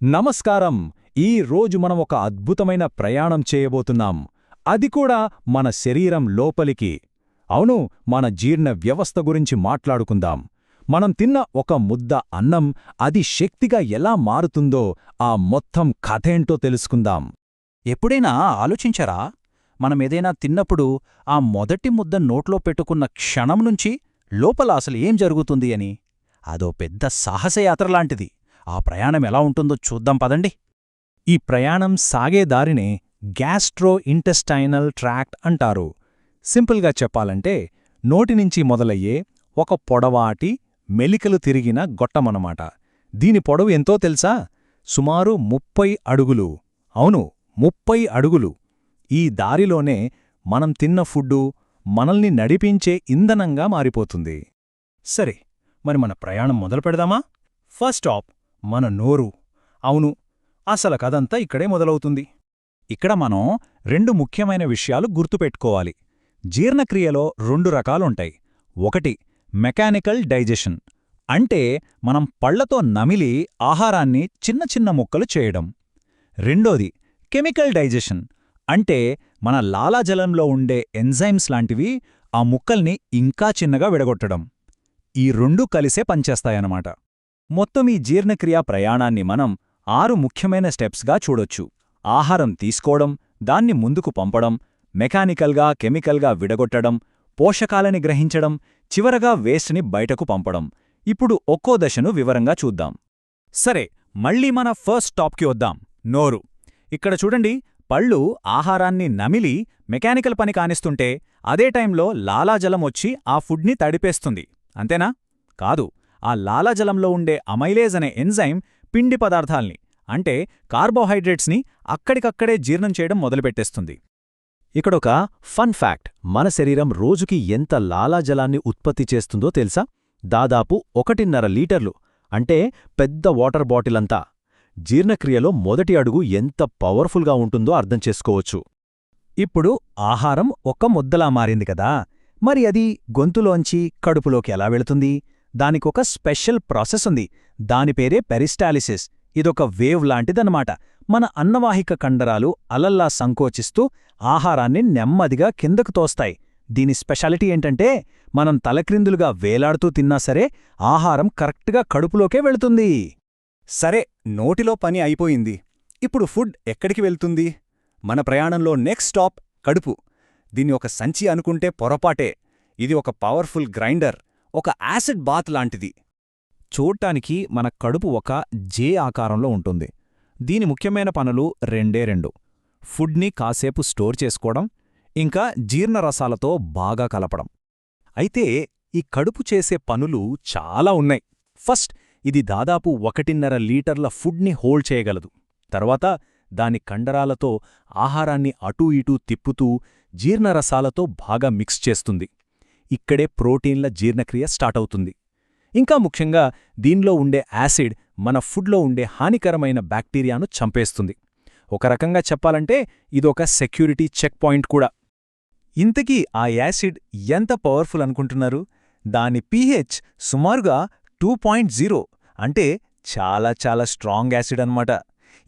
నమస్కారం. ఈ రోజు మనం ఒక అద్భుతమైన ప్రయాణం చేయబోతున్నాం. అది కూడా మన శరీరం లోపలికి. అవును, మన జీర్ణ వ్యవస్థ గురించి మాట్లాడుకుందాం. మనం తిన్న ఒక ముద్ద అన్నం అది శక్తిగా ఎలా మారుతుందో ఆ మొత్తం కథేంటో తెలుసుకుందాం. ఎప్పుడైనా ఆలోచించారా? మనమేదైనా తిన్నప్పుడు ఆ మొదటి ముద్ద నోట్లో పెట్టుకున్న క్షణం నుంచి లోపల అసలు ఏం జరుగుతుంది అని? అదో పెద్ద సాహసయాత్రలాంటిది. ఆ ప్రయాణం ఎలా ఉంటుందో చూద్దాం పదండి. ఈ ప్రయాణం సాగే దారినే గ్యాస్ట్రో ఇంటెస్టైనల్ ట్రాక్ట్ అంటారు. సింపుల్గా చెప్పాలంటే నోటినుంచి మొదలయ్యే ఒక పొడవాటి మెలికలు తిరిగిన గొట్టమన్నమాట. దీని పొడవు ఎంతో తెలుసా? సుమారు 30 అడుగులు. అవును, 30 అడుగులు. ఈ దారిలోనే మనం తిన్న ఫుడ్డు మనల్ని నడిపించే ఇంధనంగా మారిపోతుంది. సరే, మరి మన ప్రయాణం మొదలు పెడదామా? ఫస్ట్ స్టాప్ మన నోరు. అవును, అసలు కథంతా ఇక్కడే మొదలవుతుంది. ఇక్కడ మనం 2 ముఖ్యమైన విషయాలు గుర్తుపెట్టుకోవాలి. జీర్ణక్రియలో 2 రకాలుంటాయి. ఒకటి మెకానికల్ డైజెషన్, అంటే మనం పళ్లతో నమిలి ఆహారాన్ని చిన్న చిన్న ముక్కలు చేయడం. రెండోది కెమికల్ డైజెషన్, అంటే మన లాలాజలంలో ఉండే ఎంజైమ్స్ లాంటివి ఆ ముక్కల్ని ఇంకా చిన్నగా విడగొట్టడం. ఈ 2 కలిసే పనిచేస్తాయన్నమాట. మొత్తం ఈ జీర్ణక్రియా ప్రయాణాన్ని మనం 6 ముఖ్యమైన స్టెప్స్గా చూడొచ్చు. ఆహారం తీసుకోవడం, దాన్ని ముందుకు పంపడం, మెకానికల్గా కెమికల్గా విడగొట్టడం, పోషకాలని గ్రహించడం, చివరగా వేస్ట్ని బయటకు పంపడం. ఇప్పుడు ఒక్కో దశను వివరంగా చూద్దాం. సరే, మళ్ళీ మన ఫస్ట్ స్టాప్కి వద్దాం, నోరు. ఇక్కడ చూడండి, పళ్ళు ఆహారాన్ని నమిలి మెకానికల్ పని కానిస్తుంటే అదే టైంలో లాలాజలం వచ్చి ఆ ఫుడ్ని తడిపేస్తుంది. అంతేనా? కాదు. ఆ లాలాజలంలో ఉండే అమైలేజ్ అనే ఎంజైమ్ పిండి పదార్థాల్ని, అంటే కార్బోహైడ్రేట్స్ని అక్కడికక్కడే జీర్ణం చేయడం మొదలుపెట్టేస్తుంది. ఇక్కడొక ఫన్ ఫ్యాక్ట్: మన శరీరం రోజుకి ఎంత లాలాజలాన్ని ఉత్పత్తి చేస్తుందో తెలుసా? దాదాపు 1.5 లీటర్లు, అంటే పెద్ద వాటర్ బాటిలంతా. జీర్ణక్రియలో మొదటి అడుగు ఎంత పవర్ఫుల్గా ఉంటుందో అర్థం చేసుకోవచ్చు. ఇప్పుడు ఆహారం ఒక ముద్దలా మారింది కదా, మరి అది గొంతులోంచి కడుపులోకి ఎలా వెళుతుంది? దానికొక స్పెషల్ ప్రాసెస్ ఉంది. దాని పేరే పెరిస్టాలిసిస్. ఇదొక వేవ్ లాంటిదన్నమాట. మన అన్నవాహిక కండరాలు అలల్లా సంకోచిస్తూ ఆహారాన్ని నెమ్మదిగా కిందకు తోస్తాయి. దీని స్పెషాలిటీ ఏంటంటే, మనం తలక్రిందులుగా వేలాడుతూ తిన్నా సరే ఆహారం కరెక్ట్గా కడుపులోకే వెళుతుంది. సరే, నోటిలో పని అయిపోయింది. ఇప్పుడు ఫుడ్ ఎక్కడికి వెళ్తుంది? మన ప్రయాణంలో నెక్స్ట్ స్టాప్ కడుపు. దీన్ని ఒక సంచి అనుకుంటే పొరపాటే. ఇది ఒక పవర్ఫుల్ గ్రైండర్, ఒక యాసిడ్ బాత్ లాంటిది. చూడ్డానికి మన కడుపు ఒక జే ఆకారంలో ఉంటుంది. దీని ముఖ్యమైన పనులు రెండే: ఫుడ్ని కాసేపు స్టోర్ చేసుకోవడం, ఇంకా జీర్ణరసాలతో బాగా కలపడం. అయితే ఈ కడుపు చేసే పనులు చాలా ఉన్నాయి. ఫస్ట్, ఇది దాదాపు 1.5 లీటర్ల ఫుడ్ని హోల్డ్ చేయగలదు. తర్వాత దాని కండరాలతో ఆహారాన్ని అటూ ఇటూ తిప్పుతూ జీర్ణరసాలతో బాగా మిక్స్ చేస్తుంది. ఇక్కడే ప్రోటీన్ల జీర్ణక్రియ స్టార్ట్ అవుతుంది. ఇంకా ముఖ్యంగా దీనిలో ఉండే యాసిడ్ మన ఫుడ్లో ఉండే హానికరమైన బ్యాక్టీరియాను చంపేస్తుంది. ఒక రకంగా చెప్పాలంటే ఇదొక సెక్యూరిటీ చెక్ పాయింట్ కూడా. ఇంతకీ ఆ యాసిడ్ ఎంత పవర్ఫుల్ అనుకుంటున్నారు? దాని pH సుమారుగా 2.0, అంటే చాలా చాలా స్ట్రాంగ్ యాసిడ్ అన్నమాట.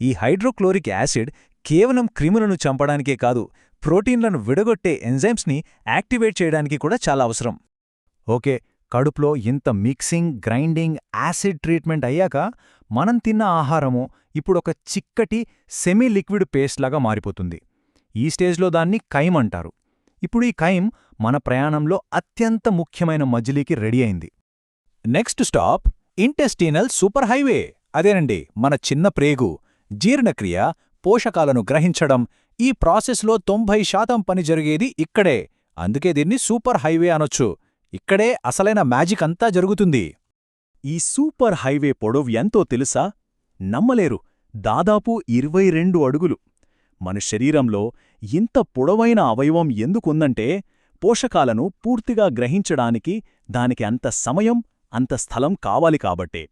ఈ హైడ్రోక్లోరిక్ యాసిడ్ కేవలం క్రిములను చంపడానికే కాదు, ప్రోటీన్లను విడగొట్టే ఎంజైమ్స్ని యాక్టివేట్ చేయడానికి కూడా చాలా అవసరం. ఓకే, కడుపులో ఇంత మిక్సింగ్, గ్రైండింగ్, యాసిడ్ ట్రీట్మెంట్ అయ్యాక మనం తిన్న ఆహారము ఇప్పుడొక చిక్కటి సెమీ లిక్విడ్ పేస్ట్ లాగా మారిపోతుంది. ఈ స్టేజ్లో దాన్ని కైమ్ అంటారు. ఇప్పుడు ఈ కైమ్ మన ప్రయాణంలో అత్యంత ముఖ్యమైన మజిలీకి రెడీ అయింది. Next stop intestinal super highway. అదేనండి మన చిన్న ప్రేగు. జీర్ణక్రియ, పోషకాలను గ్రహించడం, ఈ ప్రాసెస్లో 90% పని జరిగేది ఇక్కడే. అందుకే దీన్ని సూపర్ హైవే అనొచ్చు. ఇక్కడే అసలైన మ్యాజిక్ అంతా జరుగుతుంది. ఈ సూపర్ హైవే పొడవు ఎంతో తెలుసా? నమ్మలేరు, దాదాపు 22 అడుగులు. మన శరీరంలో ఇంత పొడవైన అవయవం ఎందుకుందంటే, పోషకాలను పూర్తిగా గ్రహించడానికి దానికి అంత సమయం, అంత స్థలం కావాలి కాబట్టే.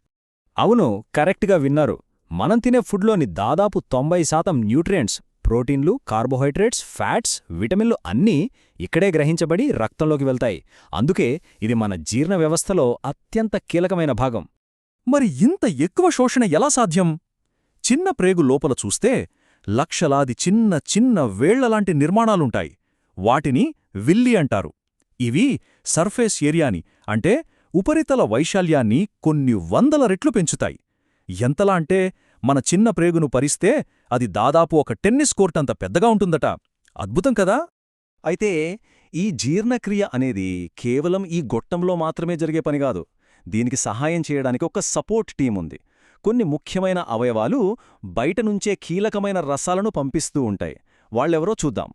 అవును, కరెక్ట్గా విన్నారు. మనం తినే ఫుడ్లోని దాదాపు 90% న్యూట్రియంట్స్, ప్రోటీన్లు, కార్బోహైడ్రేట్స్, ఫ్యాట్స్, విటమిన్లు అన్నీ ఇక్కడే గ్రహించబడి రక్తంలోకి వెళ్తాయి. అందుకే ఇది మన జీర్ణ వ్యవస్థలో అత్యంత కీలకమైన భాగం. మరి ఇంత ఎక్కువ శోషణ ఎలా సాధ్యం? చిన్న ప్రేగు లోపల చూస్తే లక్షలాది చిన్న చిన్న వేళ్లలాంటి నిర్మాణాలుంటాయి. వాటిని విల్లి అంటారు. ఇవి సర్ఫేస్ ఏరియాని అంటే ఉపరితల వైశాల్యాన్ని కొన్ని వందల రెట్లు పెంచుతాయి. ఎంతలా అంటే మన చిన్న ప్రేగును పరిస్తే అది దాదాపు ఒక టెన్నిస్ కోర్టంత పెద్దగా ఉంటుందట. అద్భుతం కదా? అయితే ఈ జీర్ణక్రియ అనేది కేవలం ఈ గొట్టంలో మాత్రమే జరిగే పనిగాదు. దీనికి సహాయం చేయడానికి ఒక సపోర్ట్ టీం ఉంది. కొన్ని ముఖ్యమైన అవయవాలు బయటనుంచే కీలకమైన రసాలను పంపిస్తూ ఉంటాయి. వాళ్ళెవరో చూద్దాం.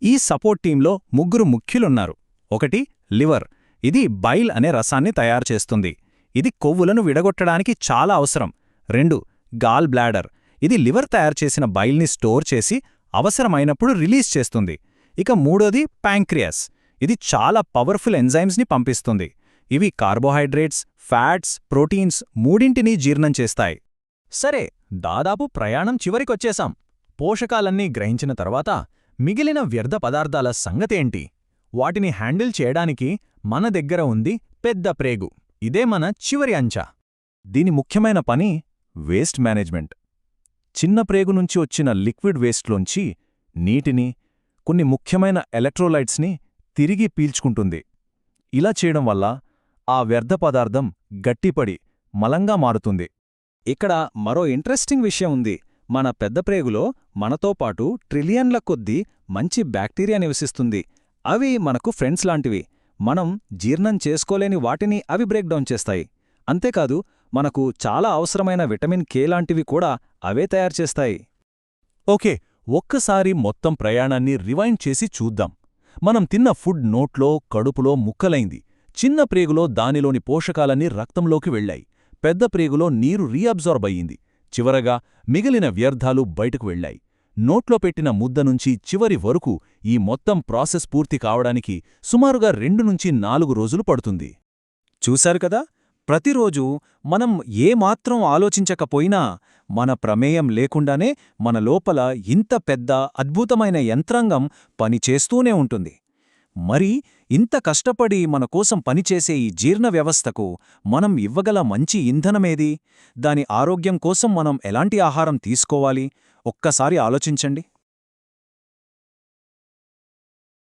ఈ సపోర్ట్ టీంలో ముగ్గురు ముఖ్యులున్నారు. ఒకటి లివర్. ఇది బైల్ అనే రసాన్ని తయారుచేస్తుంది. ఇది కొవ్వులను విడగొట్టడానికి చాలా అవసరం. 2 గాల్ బ్లాడర్. ఇది లివర్ తయారుచేసిన బైల్ని స్టోర్ చేసి అవసరమైనప్పుడు రిలీజ్ చేస్తుంది. ఇక 3ది ప్యాంక్రియాస్. ఇది చాలా పవర్ఫుల్ ఎంజైమ్స్ని పంపిస్తుంది. ఇవి కార్బోహైడ్రేట్స్, ఫ్యాట్స్, ప్రోటీన్స్ మూడింటినీ జీర్ణం చేస్తాయి. సరే, దాదాపు ప్రయాణం చివరికొచ్చేశాం. పోషకాలన్నీ గ్రహించిన తర్వాత మిగిలిన వ్యర్థ పదార్థాల సంగతేంటి? వాటిని హ్యాండిల్ చేయడానికి మన దగ్గర ఉంది పెద్ద ప్రేగు. ఇదే మన చివరి అంచా. దీని ముఖ్యమైన పని వేస్ట్ మేనేజ్మెంట్. చిన్న ప్రేగు నుంచి వచ్చిన లిక్విడ్ వేస్ట్లోంచి నీటిని, కొన్ని ముఖ్యమైన ఎలక్ట్రోలైట్స్ని తిరిగి పీల్చుకుంటుంది. ఇలా చేయడం వల్ల ఆ వ్యర్థ పదార్థం గట్టిపడి మలంగా మారుతుంది. ఇక్కడ మరో ఇంట్రెస్టింగ్ విషయం ఉంది. మన పెద్ద ప్రేగులో మనతో పాటు ట్రిలియన్ల కొద్దీ మంచి బ్యాక్టీరియా నివసిస్తుంది. అవి మనకు ఫ్రెండ్స్ లాంటివి. మనం జీర్ణం చేసుకోలేని వాటిని అవి బ్రేక్డౌన్ చేస్తాయి. అంతేకాదు, మనకు చాలా అవసరమైన విటమిన్ కే లాంటివి కూడా అవే తయారుచేస్తాయి. ఓకే, ఒక్కసారి మొత్తం ప్రయాణాన్ని రివైండ్ చేసి చూద్దాం. మనం తిన్న ఫుడ్ నోట్లో, కడుపులో ముక్కలైంది. చిన్న ప్రేగులో దానిలోని పోషకాలన్నీ రక్తంలోకి వెళ్ళాయి. పెద్ద ప్రేగులో నీరు రీఅబ్జార్బ్ అయ్యింది. చివరగా మిగిలిన వ్యర్థాలు బయటకు వెళ్ళాయి. నోట్లో పెట్టిన ముద్ద నుంచి చివరి వరకు ఈ మొత్తం ప్రాసెస్ పూర్తి కావడానికి సుమారుగా 2 నుంచి 4 రోజులు పడుతుంది. చూశారు కదా? ప్రతిరోజూ మనం ఏమాత్రం ఆలోచించకపోయినా మన ప్రమేయం లేకుండానే మన లోపల ఇంత పెద్ద అద్భుతమైన యంత్రాంగం పనిచేస్తూనే ఉంటుంది. మరి ఇంత కష్టపడి మన కోసం పనిచేసే ఈ జీర్ణ వ్యవస్థకు మనం ఇవ్వగల మంచి ఇంధనమేది? దాని ఆరోగ్యం కోసం మనం ఎలాంటి ఆహారం తీసుకోవాలి? ఒక్కసారి ఆలోచించండి.